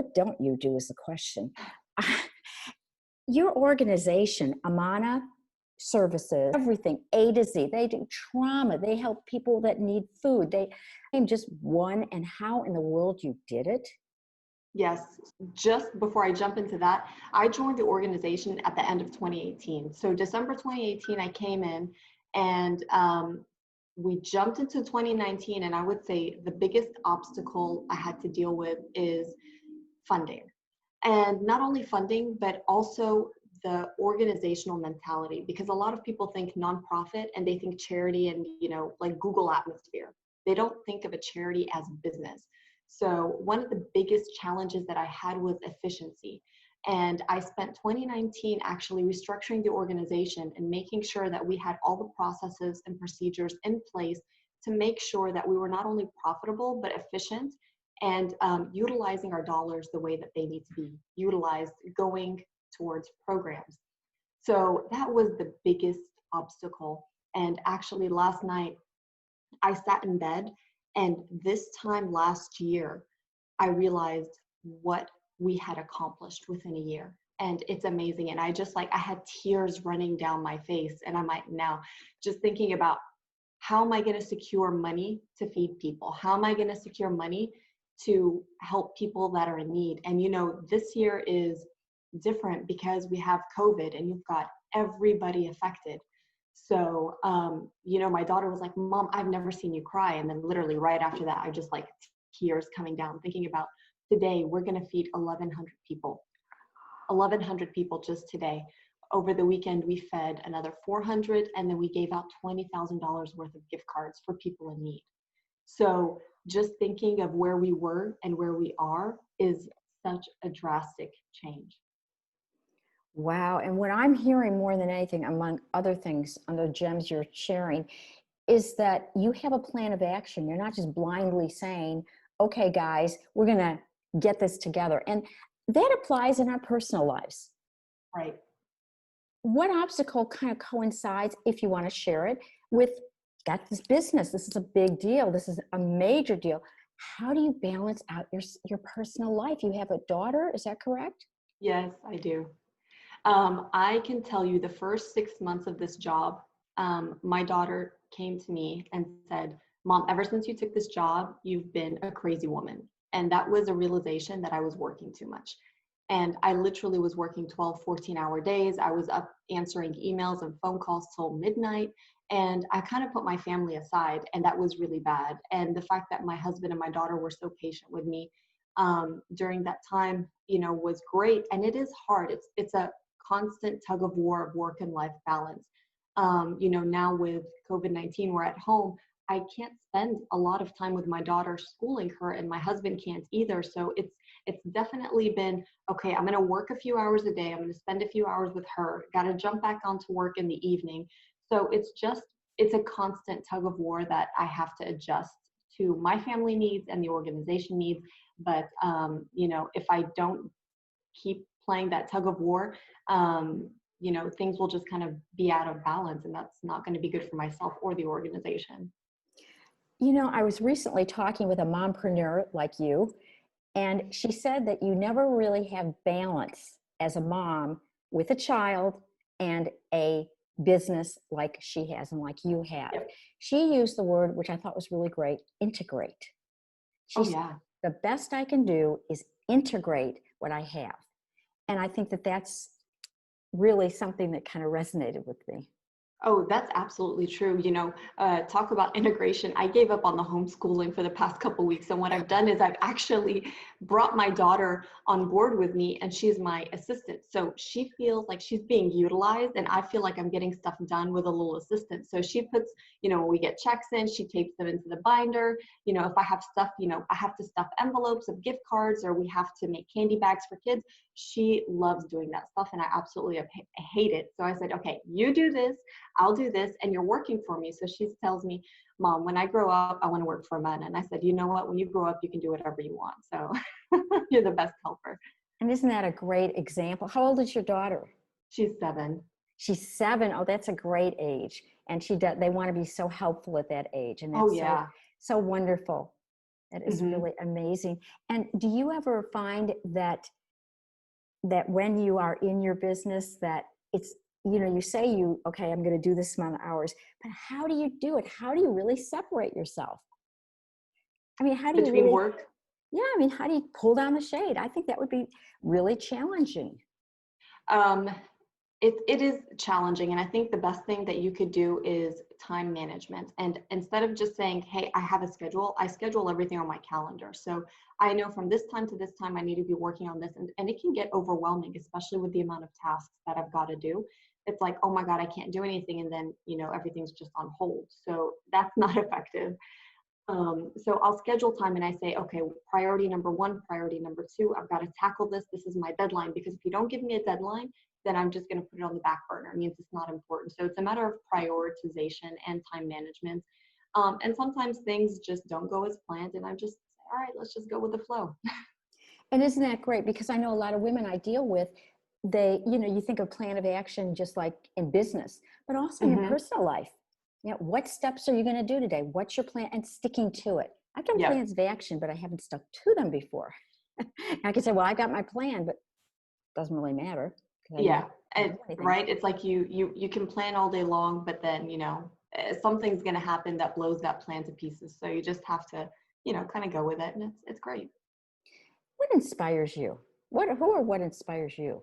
what don't you do is the question. Your organization, Amaanah Services, everything A to Z. They do trauma. They help people that need food. They name just one, and how in the world you did it. Yes, just before I jump into that, I joined the organization at the end of 2018. So December 2018, I came in, and we jumped into 2019. And I would say the biggest obstacle I had to deal with is funding. And not only funding, but also the organizational mentality, because a lot of people think nonprofit and they think charity and, like Google atmosphere. They don't think of a charity as business. So one of the biggest challenges that I had was efficiency. And I spent 2019 actually restructuring the organization and making sure that we had all the processes and procedures in place to make sure that we were not only profitable, but efficient, and utilizing our dollars the way that they need to be utilized, going towards programs. So that was the biggest obstacle. And actually last night, I sat in bed, and this time last year, I realized what we had accomplished within a year. And it's amazing. And I had tears running down my face. And I'm like, now just thinking about, how am I going to secure money to feed people? How am I going to secure money to help people that are in need? And this year is different because we have COVID and you've got everybody affected. So, my daughter was like, Mom, I've never seen you cry. And then literally right after that, I just tears coming down, thinking about today, we're going to feed 1,100 people. 1,100 people just today. Over the weekend, we fed another 400, and then we gave out $20,000 worth of gift cards for people in need. So just thinking of where we were and where we are is such a drastic change. Wow. And what I'm hearing more than anything, among other things, other gems you're sharing, is that you have a plan of action. You're not just blindly saying, okay, guys, we're going to get this together. And that applies in our personal lives. Right. What obstacle kind of coincides, if you want to share it, with got this business? This is a big deal. This is a major deal. How do you balance out your personal life? You have a daughter, is that correct? Yes, I do. I can tell you the first 6 months of this job, my daughter came to me and said, Mom, ever since you took this job, you've been a crazy woman. And that was a realization that I was working too much. And I literally was working 12, 14-hour days. I was up answering emails and phone calls till midnight. And I kind of put my family aside, and that was really bad. And the fact that my husband and my daughter were so patient with me during that time, was great. And it is hard. It's a constant tug of war of work and life balance. Now with COVID-19, we're at home. I can't spend a lot of time with my daughter schooling her, and my husband can't either. So it's definitely been, okay, I'm going to work a few hours a day. I'm going to spend a few hours with her. Got to jump back onto work in the evening. So it's a constant tug of war that I have to adjust to my family needs and the organization needs. But, if I don't keep playing that tug of war, things will just kind of be out of balance, and that's not going to be good for myself or the organization. I was recently talking with a mompreneur like you, and she said that you never really have balance as a mom with a child and a business like she has and like you have. Yep. She used the word, which I thought was really great, integrate. She said, the best I can do is integrate what I have. And I think that that's really something that kind of resonated with me. Oh, that's absolutely true. Talk about integration. I gave up on the homeschooling for the past couple of weeks. And what I've done is I've actually brought my daughter on board with me, and she's my assistant. So she feels like she's being utilized, and I feel like I'm getting stuff done with a little assistant. So she puts, when we get checks in, she tapes them into the binder. If I have stuff, I have to stuff envelopes of gift cards, or we have to make candy bags for kids. She loves doing that stuff, and I absolutely hate it. So I said, okay, you do this, I'll do this, and you're working for me. So she tells me, Mom, when I grow up, I want to work for Amaanah. And I said, you know what? When you grow up, you can do whatever you want. So you're the best helper. And isn't that a great example? How old is your daughter? She's 7. She's 7. Oh, that's a great age. And they want to be so helpful at that age. And that's so wonderful. That is Hmm. really amazing. And do you ever find that when you are in your business that it's, you say okay, I'm going to do this amount of hours, but how do you do it? How do you really separate yourself? I mean, how do you Between really, work. yeah, I mean, how do you pull down the shade? I think that would be really challenging. Um, it is challenging. And I think the best thing that you could do is time management. And instead of just saying, hey, I have a schedule, I schedule everything on my calendar. So I know from this time to this time, I need to be working on this. And it can get overwhelming, especially with the amount of tasks that I've got to do. It's like, oh my God, I can't do anything. And then, everything's just on hold. So that's not effective. So I'll schedule time and I say, okay, priority number one, priority number two, I've got to tackle this. This is my deadline, because if you don't give me a deadline, then I'm just going to put it on the back burner. It means it's not important. So it's a matter of prioritization and time management. And sometimes things just don't go as planned, and I'm just, all right, let's just go with the flow. And isn't that great? Because I know a lot of women I deal with, you think of plan of action just like in business, but also in your Hmm. personal life. What steps are you going to do today? What's your plan? And sticking to it. I've done Yep. plans of action, but I haven't stuck to them before. I can say, well, I got my plan, but it doesn't really matter because I Yeah. didn't do And anything. right. It's like you can plan all day long, but then, something's going to happen that blows that plan to pieces. So you just have to, kind of go with it. And it's great. What inspires you? Who or what inspires you?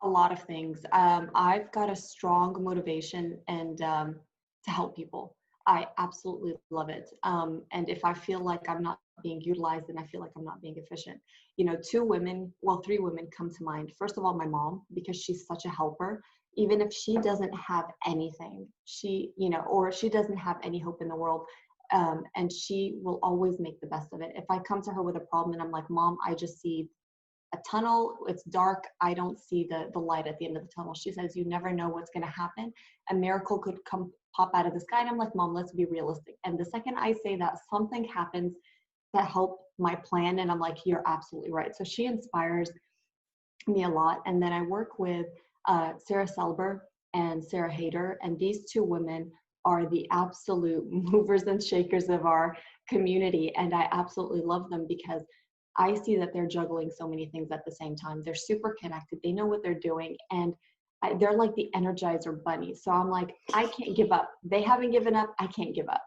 A lot of things. I've got a strong motivation and to help people. I absolutely love it. And if I feel like I'm not being utilized, then I feel like I'm not being efficient. Three women come to mind. First of all, my mom, because she's such a helper. Even if she doesn't have anything, or she doesn't have any hope in the world, and she will always make the best of it. If I come to her with a problem and I'm like, Mom, I just see a tunnel, it's dark, I don't see the light at the end of the tunnel. She says, you never know what's going to happen. A miracle could come pop out of the sky. And I'm like, Mom, let's be realistic. And the second I say that, something happens that help my plan, and I'm like, you're absolutely right. So she inspires me a lot. And then I work with Sarah Selber and Sarah Hayter, and these two women are the absolute movers and shakers of our community. And I absolutely love them because I see that they're juggling so many things at the same time. They're super connected. They know what they're doing. And they're like the Energizer bunny. So I'm like, I can't give up. They haven't given up. I can't give up.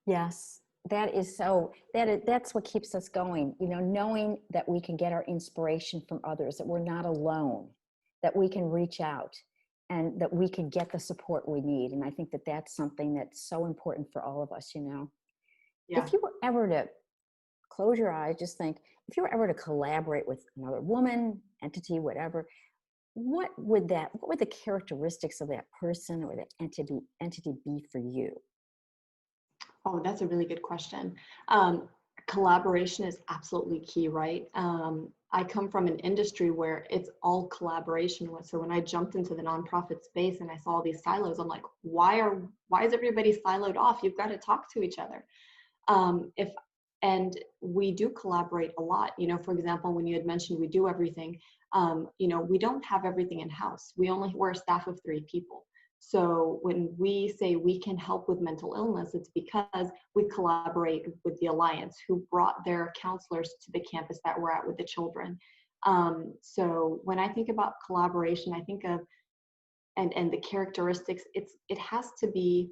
Yes, that's what keeps us going, knowing that we can get our inspiration from others, that we're not alone, that we can reach out and that we can get the support we need. And I think that that's something that's so important for all of us. Yeah. If you were ever to close your eyes, just think, if you were ever to collaborate with another woman, entity, whatever, what would the characteristics of that person or that entity be for you? Oh, that's a really good question. Um, Collaboration is absolutely key, right? I come from an industry where it's all collaboration. So when I jumped into the nonprofit space and I saw these silos, I'm like, why is everybody siloed off? You've got to talk to each other. If and we do collaborate a lot. For example, when you had mentioned we do everything, we don't have everything in house. We're a staff of 3 people. So when we say we can help with mental illness, it's because we collaborate with the Alliance, who brought their counselors to the campus that we're at with the children. So when I think about collaboration, I think of and the characteristics. It has to be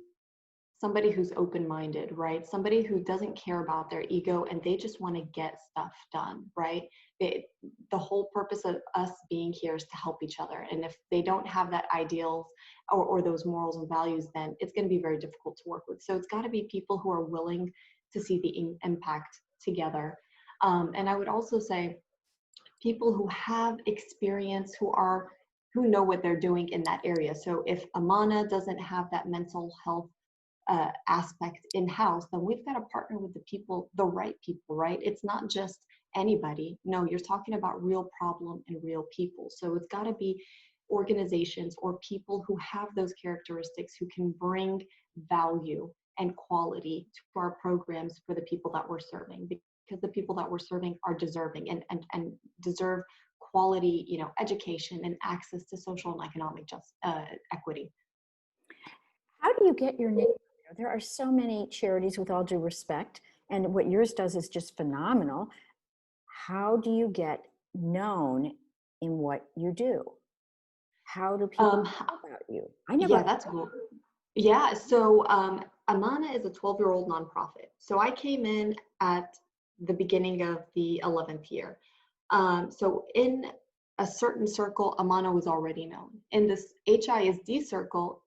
somebody who's open-minded, right? Somebody who doesn't care about their ego and they just want to get stuff done, right? The whole purpose of us being here is to help each other. And if they don't have that ideals or those morals and values, then it's going to be very difficult to work with. So it's got to be people who are willing to see the impact together. And I would also say people who have experience, who know what they're doing in that area. So if Amaanah doesn't have that mental health aspect in-house, then we've got to partner with the right people, right? It's not just anybody. No, you're talking about real problem and real people. So it's got to be organizations or people who have those characteristics, who can bring value and quality to our programs for the people that we're serving, because the people that we're serving are deserving and deserve quality, education and access to social and economic equity. How do you get your name? There are so many charities, with all due respect, and what yours does is just phenomenal. How do you get known in what you do? How do people Um, know about you? I never yeah, heard that's of cool. Yeah, so Amana is a 12-year-old nonprofit. So I came in at the beginning of the 11th year. So in a certain circle, Amana was already known. In this HISD circle,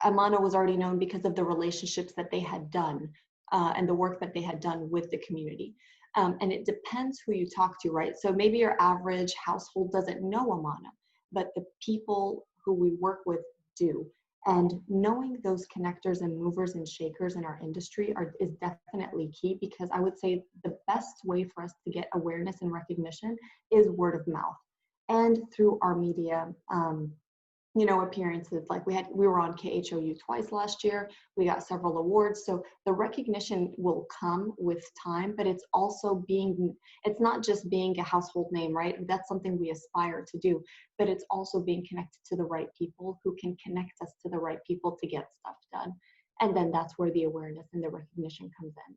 Amana was already known because of the relationships that they had done and the work that they had done with the community. And it depends who you talk to, right? So maybe your average household doesn't know Amana, but the people who we work with do. And knowing those connectors and movers and shakers in our industry is definitely key, because I would say the best way for us to get awareness and recognition is word of mouth and through our media. Appearances, like we were on KHOU twice last year. We got several awards. So the recognition will come with time, but it's not just being a household name, right? That's something we aspire to do, but it's also being connected to the right people who can connect us to the right people to get stuff done. And then that's where the awareness and the recognition comes in.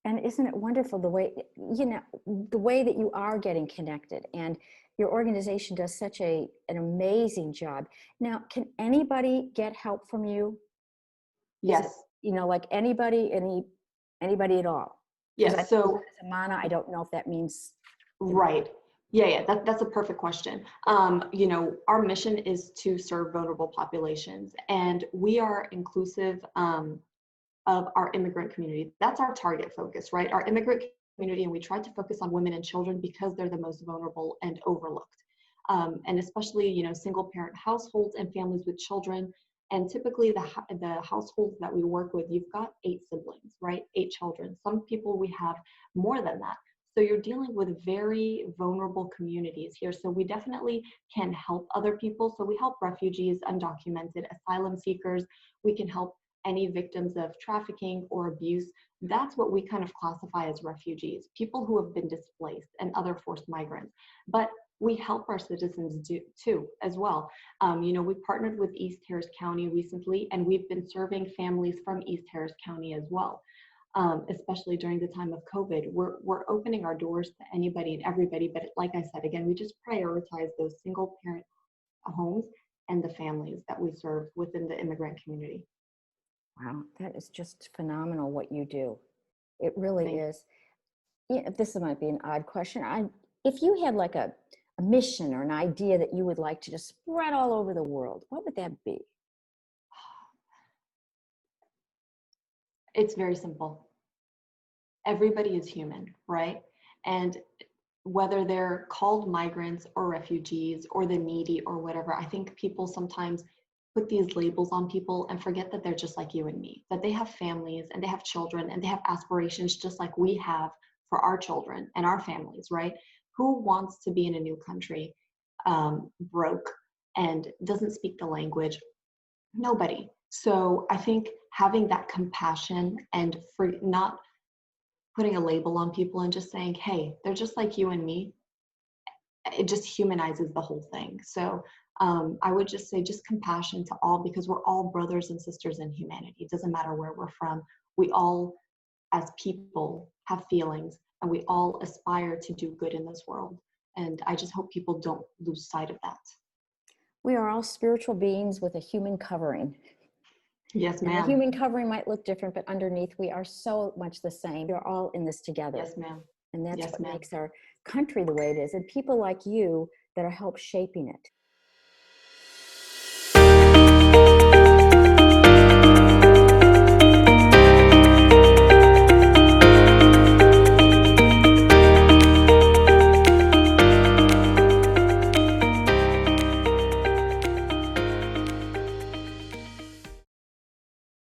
And isn't it wonderful the way, the way that you are getting connected, and your organization does such an amazing job. Now, can anybody get help from you? Is it, Yes. like anybody at all? Because I Yes. think So as Amana, I don't know if that means, right. Yeah, that's a perfect question. Our mission is to serve vulnerable populations, and we are inclusive of our immigrant community. That's our target focus, right? Our immigrant community, and we try to focus on women and children because they're the most vulnerable and overlooked. And especially, single parent households and families with children. And typically the households that we work with, you've got 8 siblings, right? 8 children. Some people we have more than that. So you're dealing with very vulnerable communities here. So we definitely can help other people. So we help refugees, undocumented, asylum seekers. We can help any victims of trafficking or abuse. That's what we kind of classify as refugees, people who have been displaced and other forced migrants. But we help our citizens too, as well. We partnered with East Harris County recently, and we've been serving families from East Harris County as well. Especially during the time of COVID, we're opening our doors to anybody and everybody. But like I said, again, we just prioritize those single parent homes and the families that we serve within the immigrant community. wow, that is just phenomenal what you do. It really Thank is. Yeah, this might be an odd question. If you had like a mission or an idea that you would like to just spread all over the world, what would that be? It's very simple. Everybody is human, right? And whether they're called migrants or refugees or the needy or whatever, I think people sometimes put these labels on people and forget that they're just like you and me, that they have families and they have children and they have aspirations just like we have for our children and our families, right? Who wants to be in a new country, broke and doesn't speak the language? Nobody. So I think having that compassion and for not putting a label on people and just saying, hey, they're just like you and me, it just humanizes the whole thing. So I would just say just compassion to all, because we're all brothers and sisters in humanity. It doesn't matter where we're from. We all, as people, have feelings, and we all aspire to do good in this world. And I just hope people don't lose sight of that. We are all spiritual beings with a human covering. Yes, And the ma'am. human covering might look different, but underneath we are so much the same. We're all in this together. Yes, ma'am. And that's Yes, what ma'am. makes our country the way it is. And people like you that are help shaping it.